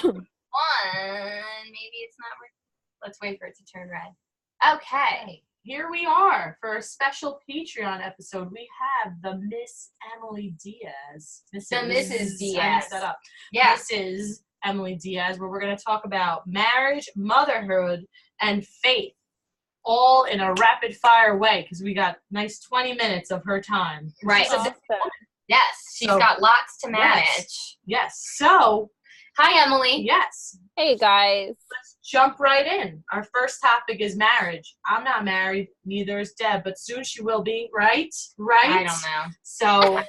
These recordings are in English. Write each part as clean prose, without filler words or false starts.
Maybe it's not working. Let's wait for it to turn red. Okay. Here we are for a special Patreon episode. We have the Miss Emily Diaz. Mrs. Diaz. I messed that up. Yeah. Mrs. Emily Diaz, where we're going to talk about marriage, motherhood, and faith, all in a rapid fire way, because we got nice 20 minutes of her time. Right. Awesome. Yes, she's got lots to manage. Yes. So, hi, Emily. yes. Hey, guys. Let's jump right in. Our first topic is marriage. I'm not married, neither is Deb, but soon she will be, right? Right? I don't know. So,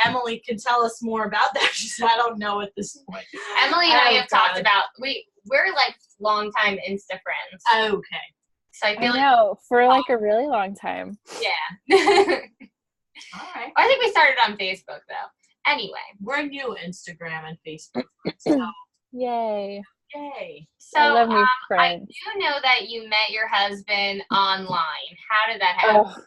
Emily can tell us more about that. She said, I don't know at this point. Emily and I have talked about, we're like longtime Insta friends. Okay. So I feel for like a really long time. Yeah. All right. I think we started on Facebook, though. Anyway. We're new Instagram and Facebook. So, Yay. yay. So I love new I friends. do know that you met your husband online. How did that happen? Oh,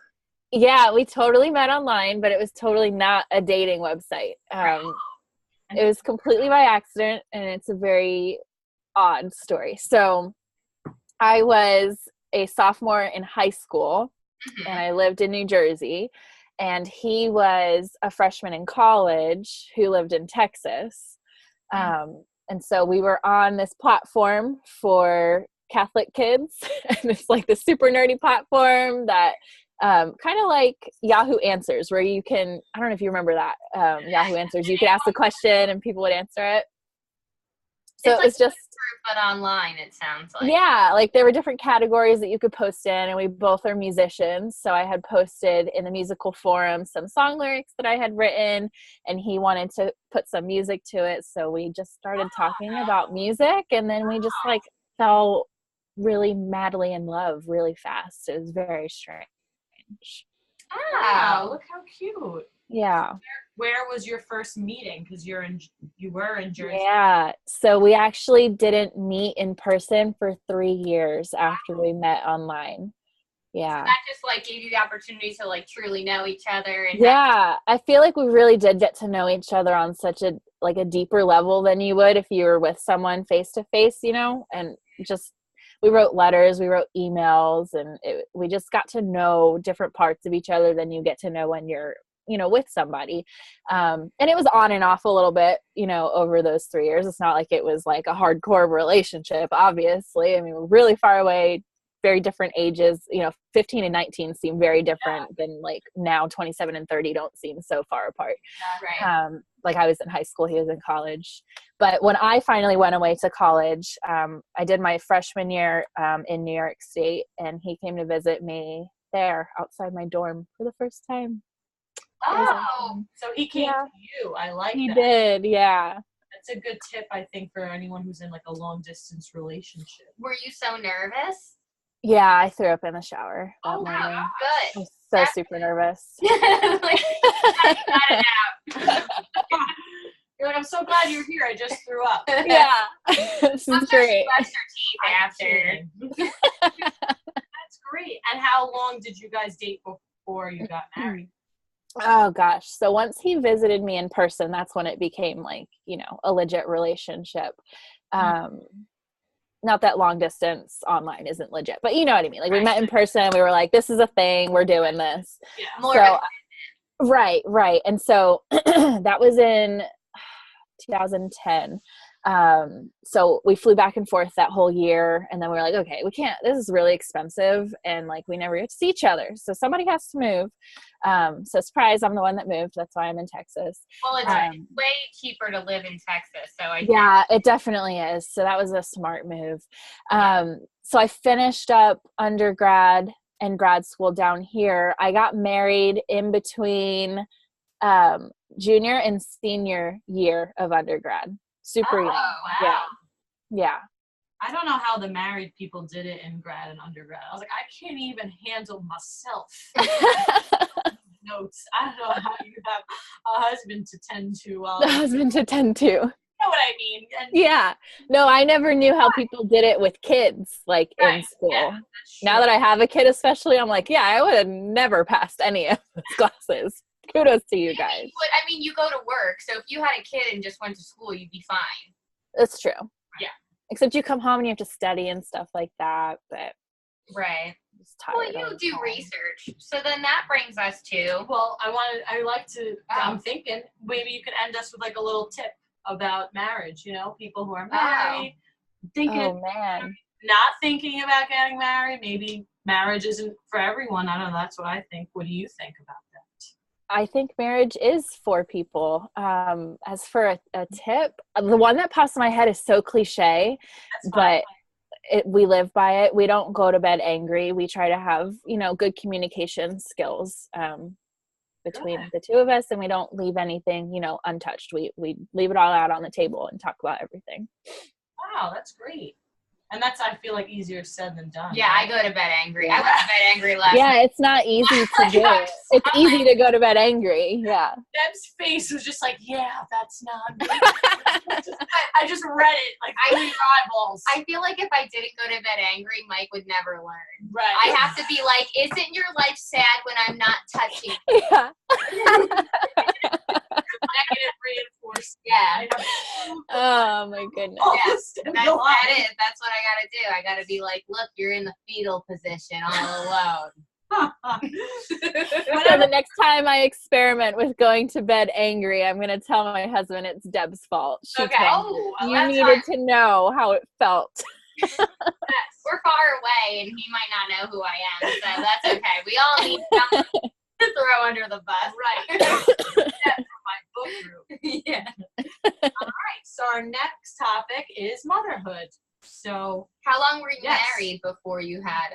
yeah, we totally met online, but it was totally not a dating website. It was completely by accident, and it's a very odd story. So I was a sophomore in high school, and I lived in New Jersey, and he was a freshman in college who lived in Texas. And so we were on this platform for Catholic kids, and it's like the super nerdy platform that kind of like Yahoo Answers, where you can, I don't know if you remember that, Yahoo Answers, you could ask a question and people would answer it. So it's it was just, but online, it sounds like. yeah, like there were different categories that you could post in, and we both are musicians. So I had posted in the musical forum some song lyrics that I had written, and he wanted to put some music to it. So we just started talking about music, and then we just like fell really madly in love really fast. It was very strange. Wow, look how cute. Yeah. Where was your first meeting? Because you were in Jersey. Yeah. So we actually didn't meet in person for 3 years after we met online. Yeah. So that just like gave you the opportunity to like truly know each other. And yeah. I feel like we really did get to know each other on such a deeper level than you would if you were with someone face to face, you know, and just, we wrote letters, we wrote emails, and we just got to know different parts of each other than you get to know when you're, you know, with somebody. And it was on and off a little bit, you know, over those 3 years. It's not like it was like a hardcore relationship, obviously. I mean, we're really far away, very different ages, you know, 15 and 19 seem very different than like now 27 and 30 don't seem so far apart. Right. Like I was in high school, he was in college. But when I finally went away to college, I did my freshman year in New York State, and he came to visit me there outside my dorm for the first time. Oh, so he came to you. I like that. He did, yeah. That's a good tip, I think, for anyone who's in like a long distance relationship. Were you so nervous? Yeah, I threw up in the shower that Oh, morning. wow, I good. was so super nervous. Like, I got it out. You're like, I'm so glad you're here. I just threw up. Yeah. This is great. Brush your teeth after. That's great. And how long did you guys date before you got married? Oh gosh. So once he visited me in person, that's when it became like, you know, a legit relationship. Not that long distance online isn't legit, but you know what I mean? Like we met in person, we were like, this is a thing, we're doing this. Yeah. More Right. And so that was in 2010. So we flew back and forth that whole year, and then we were like, okay, we can't, this is really expensive, and like we never get to see each other, so somebody has to move. So surprise, I'm the one that moved. That's why I'm in Texas. Well, it's way cheaper to live in Texas, so yeah, it definitely is. So that was a smart move. So I finished up undergrad and grad school down here. I got married in between junior and senior year of undergrad. Super young. Wow. Yeah. I don't know how the married people did it in grad and undergrad. I was like, I can't even handle myself. Notes. I don't know how you have a husband to tend to. A husband to tend to. You know what I mean? And yeah. No, I never knew how people did it with kids, like in school. Yeah, now that I have a kid especially, I'm like, yeah, I would have never passed any of those classes. Kudos to you guys. I mean, you go to work, so if you had a kid and just went to school, you'd be fine. It's true. Yeah. Except you come home and you have to study and stuff like that, but Right. I'm just tired. Well, you do research. So then that brings us to. Well, I'm thinking maybe you could end us with like a little tip about marriage, people who are married, Oh man. not thinking about getting married. Maybe marriage isn't for everyone. I don't know. That's what I think. What do you think about that? I think marriage is for people. As for a tip, the one that pops in my head is so cliche, but we live by it. We don't go to bed angry. We try to have, good communication skills between the two of us, and we don't leave anything, untouched. We leave it all out on the table and talk about everything. Wow, that's great. And that's, I feel like, easier said than done. Yeah, right? I go to bed angry. I went to bed angry last night. Yeah, it's not easy to do. It's easy to go to bed angry. Yeah. Deb's face was just like, yeah, that's not me. I just read it like three eyeballs. I feel like if I didn't go to bed angry, Mike would never learn. Right. I have to be like, isn't your life sad when I'm not touching? Yeah. Negative reinforcement. Yeah. Oh my goodness. Yes, that's it. That's what I gotta do. I gotta be like, look, you're in the fetal position all alone. So the next time I experiment with going to bed angry, I'm gonna tell my husband it's Deb's fault. She told me. You needed to know how it felt. Yes, we're far away, and he might not know who I am, so that's okay. We all need someone to throw under the bus. Right. That's from my book group. Yeah. All right. So our next topic is motherhood. So How long were you married before you had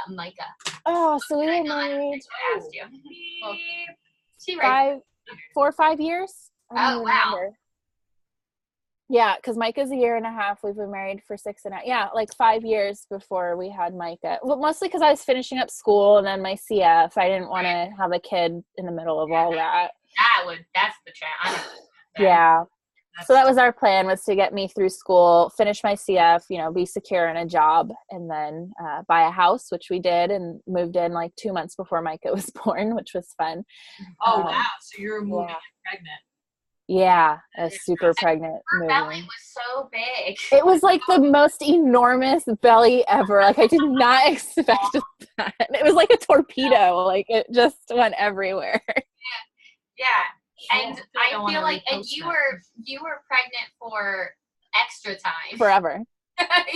Micah? Oh, so we were married I asked you. Well, she raised 4 or 5 years. I don't Oh, wow. remember. Yeah, because Micah's a year and a half. We've been married for 6.5. Yeah, like 5 years before we had Micah. Well, mostly because I was finishing up school and then my CF. I didn't want to have a kid in the middle of all that. That's the challenge. Yeah. So that was our plan, was to get me through school, finish my CF, be secure in a job, and then buy a house, which we did, and moved in like 2 months before Micah was born, which was fun. Oh, wow. So you're moving pregnant. Yeah, I was super pregnant. Her belly was so big. It was like the most enormous belly ever. Like I did not expect that. It was like a torpedo. Like it just went everywhere. Yeah. And I feel like, and you were pregnant for extra time. Forever.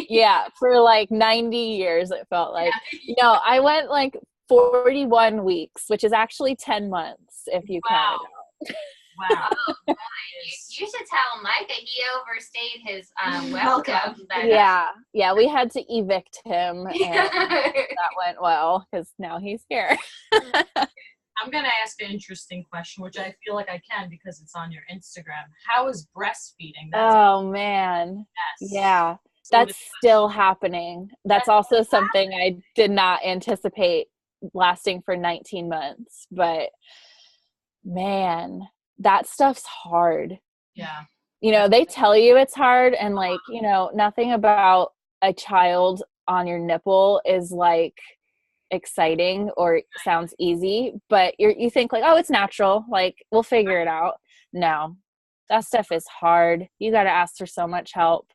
Yeah, for like 90 years it felt like. No, I went like 41 weeks, which is actually 10 months if you count it out. Wow. Oh, you should tell Micah he overstayed his welcome. Yeah, we had to evict him, and that went well because now he's here. I'm going to ask an interesting question, which I feel like I can because it's on your Instagram. How is breastfeeding? Man. Yes. Yeah, that's still happening. That's also something I did not anticipate lasting for 19 months, but man, that stuff's hard. Yeah. They tell you it's hard, and like, nothing about a child on your nipple is like exciting or sounds easy, but you think like, oh, it's natural, like we'll figure it out. No, that stuff is hard. You got to ask for so much help.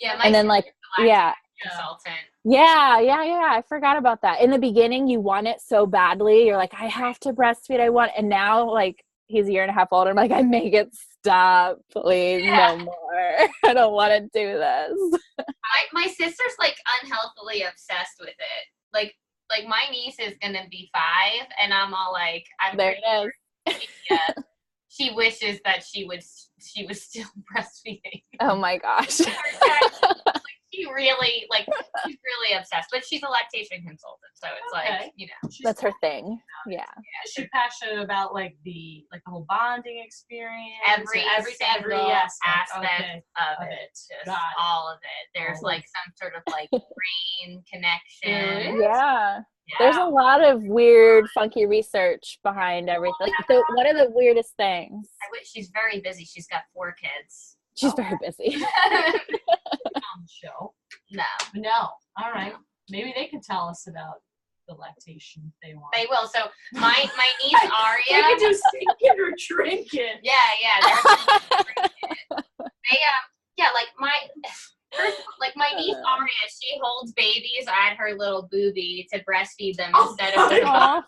Yeah. And then like, consultant. Yeah. I forgot about that. In the beginning, you want it so badly. You're like, I have to breastfeed. And now like he's a year and a half old. I'm like, I make it stop, please, no more. I don't want to do this. My sister's like unhealthily obsessed with it. Like my niece is gonna be 5, and I'm all like, there it is. She wishes that she was still breastfeeding. Oh my gosh. She's really obsessed, but she's a lactation consultant, so it's like, that's her thing. Yeah. Is she passionate about like the whole bonding experience? Every aspect of it. Just all of it. There's like some sort of like brain connection. Yeah. There's a lot of weird, funky research behind everything. Like one of the weirdest things. She's very busy. She's got 4 kids. She's very busy. On the show. No. All right. Maybe they can tell us about the lactation if they want. They will. So my niece Aria. They can just take it or drink it. Yeah. Yeah, like my niece Aria, she holds babies at her little boobie to breastfeed them instead of their mom.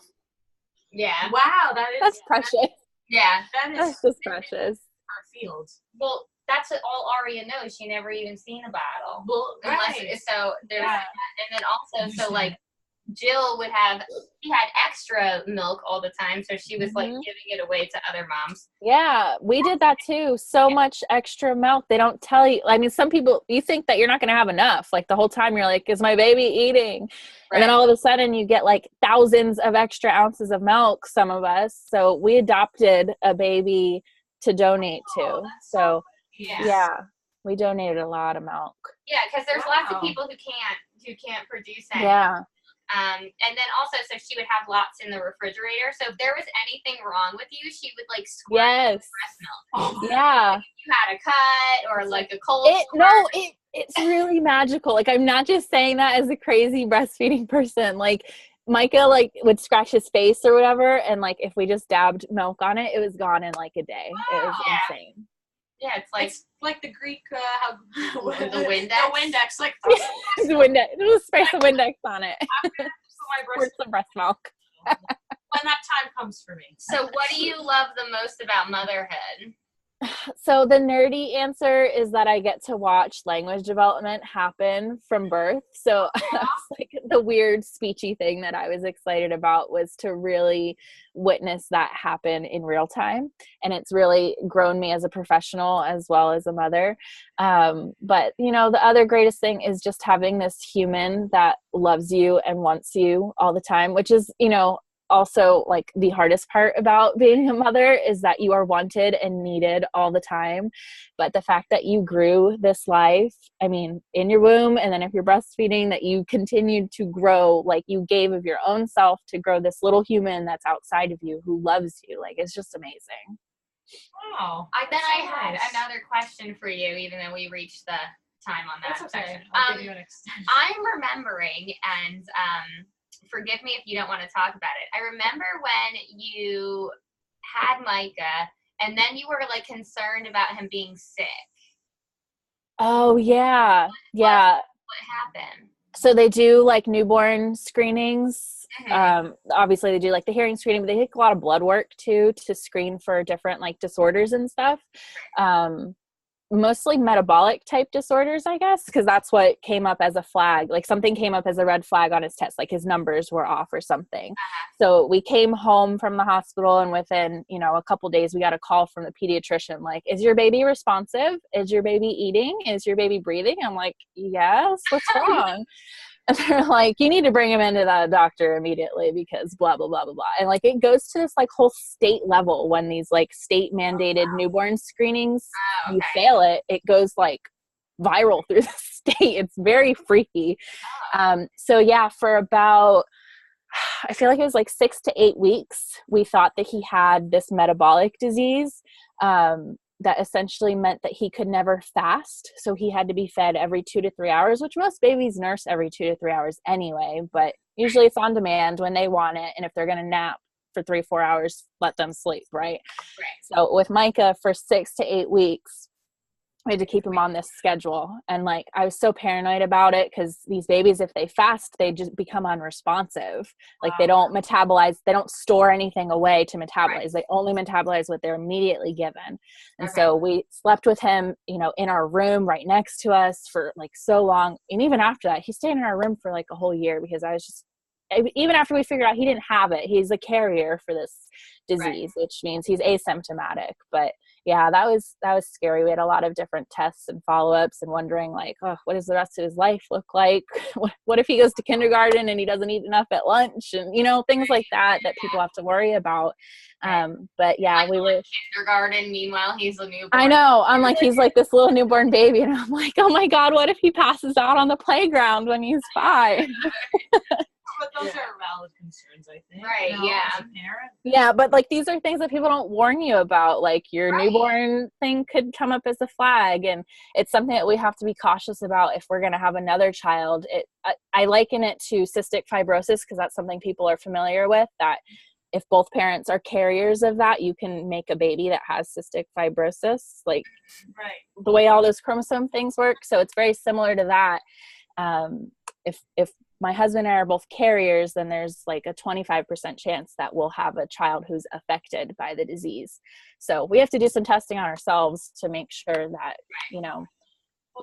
Yeah. Wow, that's precious. Yeah. That's just precious. Our field. Well, that's all Aria knows. She never even seen a bottle. Well, unless so there's and then also so like Jill she had extra milk all the time, so she was like giving it away to other moms. Yeah, we did that too. So much extra milk. They don't tell you. I mean, some people, you think that you're not going to have enough. Like the whole time you're like, is my baby eating? Right. And then all of a sudden you get like thousands of extra ounces of milk, some of us. So we adopted a baby to donate to. So yeah, we donated a lot of milk. Yeah, because there's lots of people who can't produce it. Yeah. And then also, so she would have lots in the refrigerator. So if there was anything wrong with you, she would like squirt breast milk. Yeah. Like, if you had a cut or like a cold. It's really magical. Like I'm not just saying that as a crazy breastfeeding person. Like Micah like would scratch his face or whatever, and like if we just dabbed milk on it, it was gone in like a day. It was insane. Yeah, it's like the Greek the Windex. The Windex, like the Windex. Just spray some Windex on it. Pour some breast milk. When that time comes for me. So, what do you love the most about motherhood? So the nerdy answer is that I get to watch language development happen from birth. So like the weird speechy thing that I was excited about was to really witness that happen in real time. And it's really grown me as a professional as well as a mother. But you know, the other greatest thing is just having this human that loves you and wants you all the time, which is, you know, also like the hardest part about being a mother is that you are wanted and needed all the time. But the fact that you grew this life, I mean, in your womb, and then if you're breastfeeding, that you continued to grow, like you gave of your own self to grow this little human that's outside of you who loves you. Like, it's just amazing. Wow. I had another question for you, even though we reached the time on that. That's okay. I'll give you an extension. I'm remembering, and forgive me if you don't want to talk about it. I remember when you had Micah, and then you were like concerned about him being sick. Oh yeah, yeah. What happened? So they do like newborn screenings. Obviously they do like the hearing screening, but they take a lot of blood work too to screen for different like disorders and stuff. Mostly metabolic type disorders, I guess, because that's what came up as a flag. Like something came up as a red flag on his test, like his numbers were off or something. So we came home from the hospital, and within, you know, a couple days, we got a call from the pediatrician, like, is your baby responsive? Is your baby eating? Is your baby breathing? I'm like, yes, what's wrong? And they're like, you need to bring him into the doctor immediately because blah, blah, blah, blah, blah. And like, it goes to this like whole state level when these like state mandated newborn screenings, you fail it, it goes like viral through the state. It's very freaky. So yeah, for about, I feel like it was like 6 to 8 weeks, we thought that he had this metabolic disease. That essentially meant that he could never fast. So he had to be fed every 2 to 3 hours, which most babies nurse every 2 to 3 hours anyway, but usually it's on demand when they want it. And if they're going to nap for 3-4 hours, let them sleep. Right. So with Micah for 6 to 8 weeks, we had to keep him on this schedule. And like, I was so paranoid about it because these babies, if they fast, they just become unresponsive. Like they don't metabolize, they don't store anything away to metabolize. They only metabolize what they're immediately given. And so we slept with him, you know, in our room right next to us for like so long. And even after that, he stayed in our room for like a whole year because I was just, even after we figured out he didn't have it, he's a carrier for this disease, which means he's asymptomatic. But yeah, that was scary. We had a lot of different tests and follow-ups and wondering like, oh, what does the rest of his life look like? What if he goes to kindergarten and he doesn't eat enough at lunch? And, you know, things like that people have to worry about. But yeah, like, we were kindergarten. Meanwhile, he's a newborn. I know. I'm like, he's like this little newborn baby. And I'm like, oh my God, what if he passes out on the playground when he's 5? But those are valid concerns, I think. Right, you know, yeah. as a parent. Yeah, but like these are things that people don't warn you about. Like your newborn thing could come up as a flag, and it's something that we have to be cautious about if we're going to have another child. I liken it to cystic fibrosis because that's something people are familiar with, that if both parents are carriers of that, you can make a baby that has cystic fibrosis, like the way all those chromosome things work. So it's very similar to that. If my husband and I are both carriers, then there's like a 25% chance that we'll have a child who's affected by the disease. So we have to do some testing on ourselves to make sure that, you know,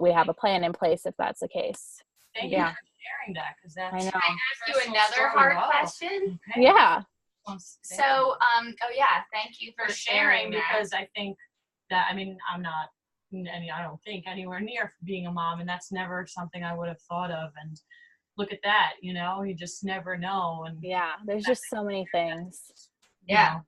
we have a plan in place if that's the case. Thank you for sharing that, because that's. I know. Can I ask you another hard question? Okay. Yeah. So, thank you for sharing that. Because I think that, I mean, I don't think anywhere near being a mom, and that's never something I would have thought of. And look at that, you know, you just never know. And yeah, there's just so many things. Yeah.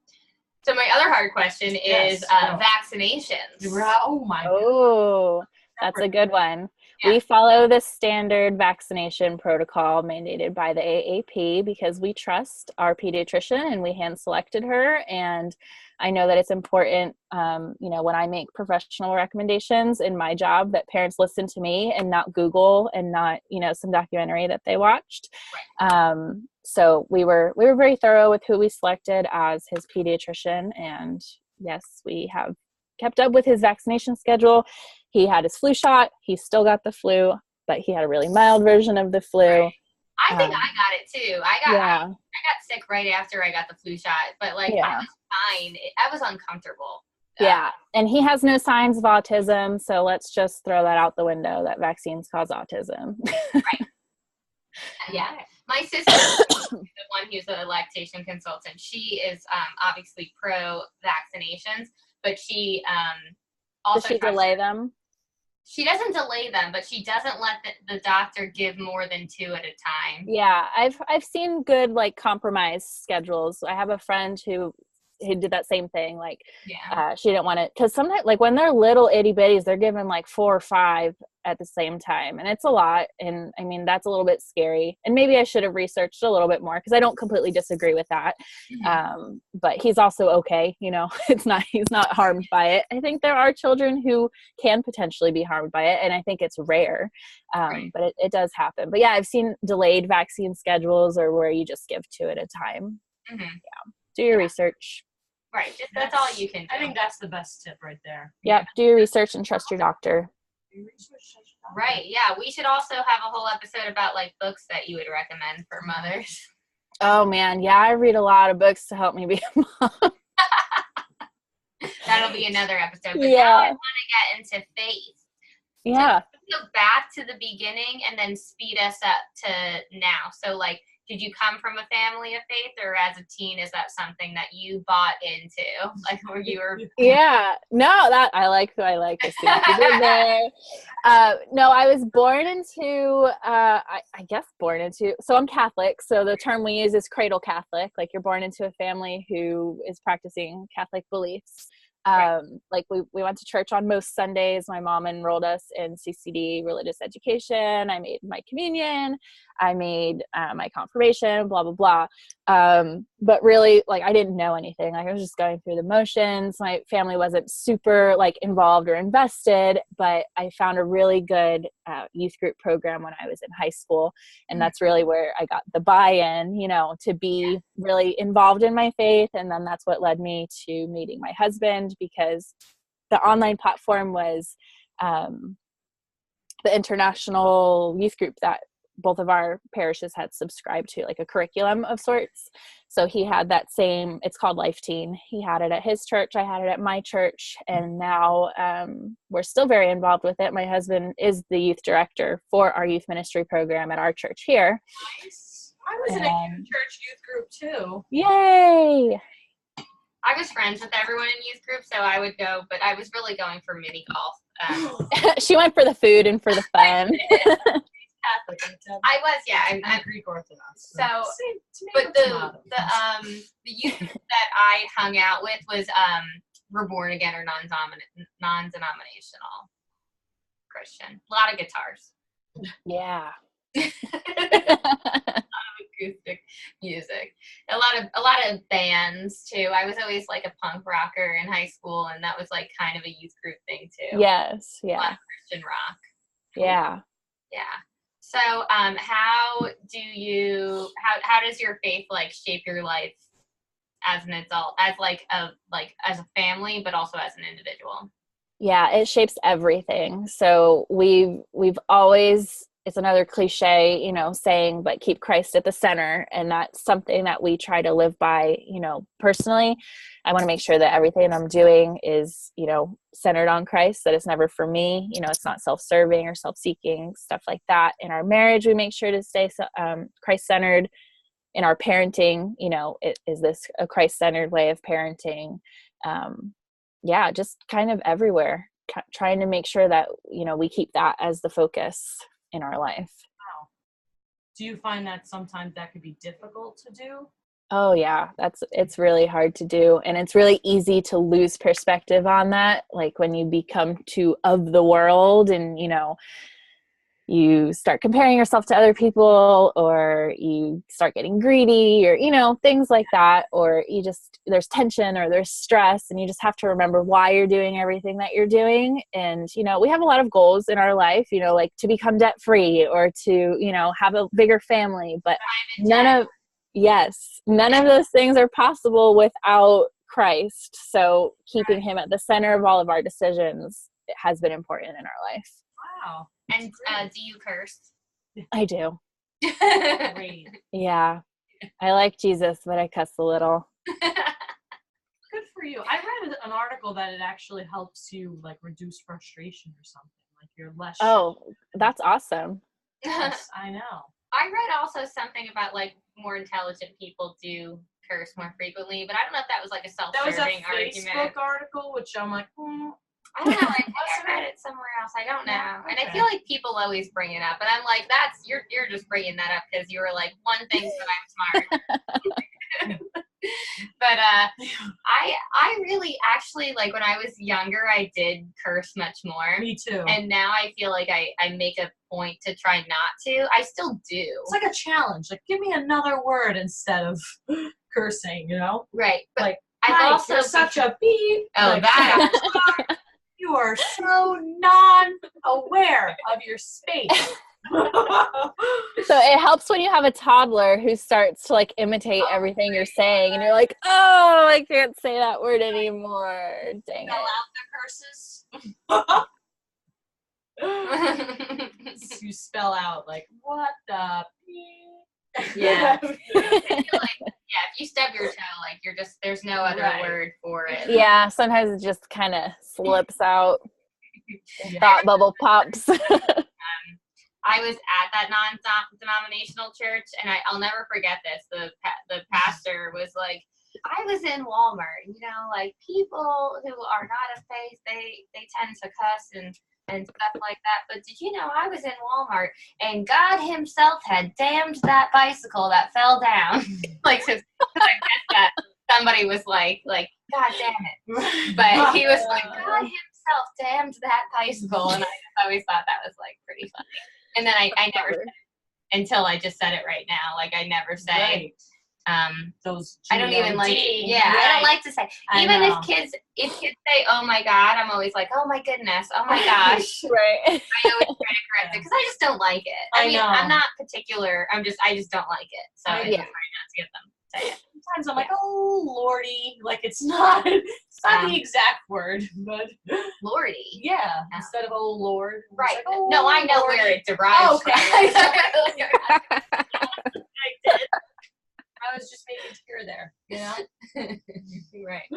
So my other hard question is vaccinations. Oh my God. Oh, that's a good one. Yeah. We follow the standard vaccination protocol mandated by the AAP because we trust our pediatrician and we hand selected her. And I know that it's important, you know, when I make professional recommendations in my job, that parents listen to me and not Google and not, you know, some documentary that they watched. So we were very thorough with who we selected as his pediatrician. And yes, we have kept up with his vaccination schedule. He had his flu shot. He still got the flu, but he had a really mild version of the flu. Right. I think I got it too. I got sick right after I got the flu shot, but like I was fine. I was uncomfortable. Yeah, and he has no signs of autism, so let's just throw that out the window that vaccines cause autism. Right. Yeah. My sister, the one who's a lactation consultant, she is obviously pro vaccinations, but she also does she delay them? She doesn't delay them, but she doesn't let the doctor give more than 2 at a time. Yeah, I've seen good like compromise schedules. I have a friend who did that same thing. Like, she didn't want it because sometimes, like when they're little itty bitties, they're given like 4 or 5 at the same time, and it's a lot. And I mean, that's a little bit scary. And maybe I should have researched a little bit more because I don't completely disagree with that. Mm-hmm. But he's also okay. You know, he's not harmed by it. I think there are children who can potentially be harmed by it, and I think it's rare. But it does happen. But yeah, I've seen delayed vaccine schedules or where you just give 2 at a time. Mm-hmm. Yeah. Do your research. Right. That's all you can do. I think that's the best tip right there. Yep. Do your research and trust your doctor. Right. Yeah. We should also have a whole episode about like books that you would recommend for mothers. Oh man. Yeah. I read a lot of books to help me be a mom. That'll be another episode. But now I want to get into faith. Yeah. So go back to the beginning and then speed us up to now. So like, did you come from a family of faith, or as a teen, is that something that you bought into? Like, where you were? Yeah, no, that I like to see what you did there. No, I was born into, so I'm Catholic. So the term we use is cradle Catholic. Like you're born into a family who is practicing Catholic beliefs. Like we went to church on most Sundays. My mom enrolled us in CCD, religious education. I made my communion. I made my confirmation, blah, blah, blah. But really, like, I didn't know anything. Like, I was just going through the motions. My family wasn't super, like, involved or invested, but I found a really good youth group program when I was in high school. And that's really where I got the buy-in, you know, to be really involved in my faith. And then that's what led me to meeting my husband, because the online platform was the international youth group that both of our parishes had subscribed to, like a curriculum of sorts. So he had that same, it's called Life Teen. He had it at his church. I had it at my church. And now we're still very involved with it. My husband is the youth director for our youth ministry program at our church here. Nice. I was in a church youth group too. Yay! I was friends with everyone in youth group, so I would go, but I was really going for mini golf. She went for the food and for the fun. Catholic. I was, I'm Greek Orthodox. So, but the youth that I hung out with was Reborn Again or non-denominational Christian. A lot of guitars. Yeah. Acoustic music. A lot of bands too. I was always like a punk rocker in high school, and that was like kind of a youth group thing too. Yes. Yeah. A lot of Christian rock. Yeah. Yeah. So, how does your faith like shape your life as an adult, as as a family, but also as an individual? Yeah, it shapes everything. So we've always, it's another cliche, saying, but keep Christ at the center. And that's something that we try to live by, personally. I want to make sure that everything I'm doing is, centered on Christ, that it's never for me. It's not self-serving or self-seeking, stuff like that. In our marriage, we make sure to stay Christ-centered. In our parenting, is this a Christ-centered way of parenting? Yeah, just kind of everywhere, trying to make sure that, we keep that as the focus in our life. Wow. Do you find that sometimes that could be difficult to do? Oh yeah, it's really hard to do. And it's really easy to lose perspective on that. Like when you become too of the world and, you start comparing yourself to other people, or you start getting greedy, or, things like that, or there's tension or there's stress, and you just have to remember why you're doing everything that you're doing. And, we have a lot of goals in our life, like to become debt free or to, have a bigger family, but none of those things are possible without Christ. So keeping him at the center of all of our decisions has been important in our life. Wow. And do you curse? I do. Great. Yeah. I like Jesus, but I cuss a little. Good for you. I read an article that it actually helps you like reduce frustration or something. Like you're less. Oh, that's awesome. Yes, I know. I read also something about like more intelligent people do curse more frequently, but I don't know if that was like a self-serving argument. That was a Facebook article, which I'm like, I don't know. I think I read it somewhere else. I don't know. Yeah, okay. And I feel like people always bring it up, and I'm like, you're just bringing that up because you were like, one thing that I'm smart. But I really actually, like, when I was younger, I did curse much more. Me too. And now I feel like I make a point to try not to. I still do. It's like a challenge. Like, give me another word instead of cursing, Right. But like, I've also you're such a beep. Oh, like, that. You are so non-aware of your space. So it helps when you have a toddler who starts to like imitate everything you're saying, and you're like, oh, I can't say that word anymore. Dang Spell it. out the curses. You spell out like, what the Yeah. I feel like, if you stub your toe, like there's no other word for it. Yeah, sometimes it just kind of slips out. Thought bubble pops. I was at that non-denominational church, and I'll never forget this. The pastor was like, I was in Walmart, like people who are not of faith, they tend to cuss and stuff like that. But did you know I was in Walmart and God himself had damned that bicycle that fell down? Like, cause I guess that somebody was like, God damn it. But he was like, God himself damned that bicycle. And I always thought that was like pretty funny. And then I never said it until I just said it right now. Like, I never say, those I don't even like, right. I don't like to say, even if kids say, oh my God, I'm always like, oh my goodness, oh my gosh. Right. I always try to correct it because I just don't like it. I mean, I'm not particular. I just don't like it. So I just try not to get them to say it. Sometimes I'm like, oh Lordy, like it's not the exact word, but Lordy. Yeah, instead of oh Lord. Right. Like, oh, no, I know Lordy. where it derives from. I did. I was just making sure there, Right.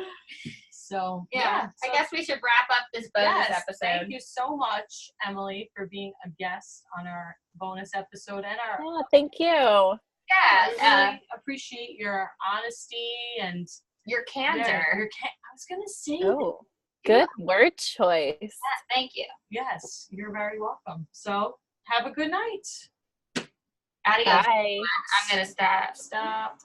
So yeah, I guess we should wrap up this bonus episode. Thank you so much, Emily, for being a guest on our bonus episode and our. Oh, thank you. Yeah, I really appreciate your honesty and your candor. I was gonna say. Oh, good word choice. Yeah, thank you. Yes, you're very welcome. So have a good night. Adios. Bye. I'm gonna stop.